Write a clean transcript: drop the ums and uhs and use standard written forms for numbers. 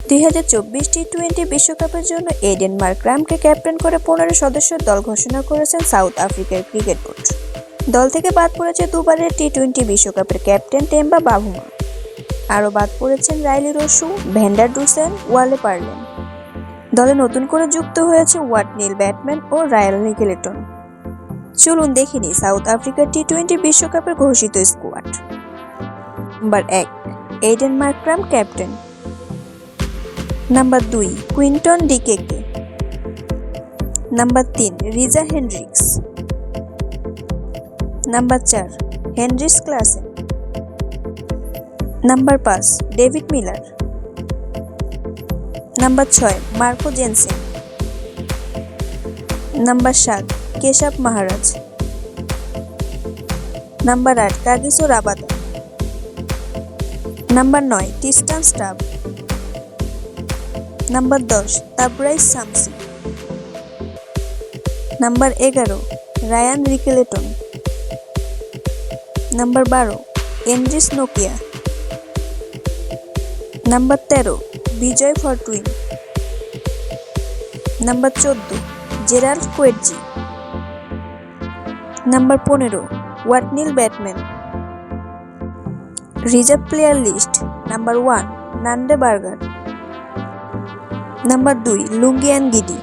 2024 টি-20 বিশ্বকাপের জন্য Eden মার্করামকে captain করে 15 সদস্যের দল ঘোষণা করেছেন সাউথ আফ্রিকার ক্রিকেট বোর্ড। দল থেকে বাদ পড়েছে দুবারের টি-20 বিশ্বকাপের ক্যাপ্টেন টেম্বা বাভুমা। আরও বাদ পড়েছেন রাইলি রসু, ভ্যান্ডার ডুসেন, ওয়ালে পারলেন। দলে নতুন করে যুক্ত হয়েছে ওয়াটনিল ব্যাটম্যান ও রায়াল রিকেলেটন। চলুন দেখে নিই সাউথ আফ্রিকার টি-20 বিশ্বকাপের ঘোষিত squad. Number 1, Aiden Markram captain. Number 2, Quinton de Kock. Number 3, Reeza Hendricks. Number 4, Heinrich Klaasen. Number 5, David Miller. Number 6, Marco Jansen. Number 7, Keshav Maharaj. Number 8, Kagiso Rabada. Number 9, Tristan Stubbs. Number 10, Tabraiz Shamsi. Number 11, Ryan Rickelton. Number 12, Anrich নোকিয়া। Number 13, Bjorn Fortuin. Number 14, Gerald Coetzee. Number 15, Ottneil Baartman. Reserve player list. Number 1, Nandre Burger. Number 2, Lungi গিডি।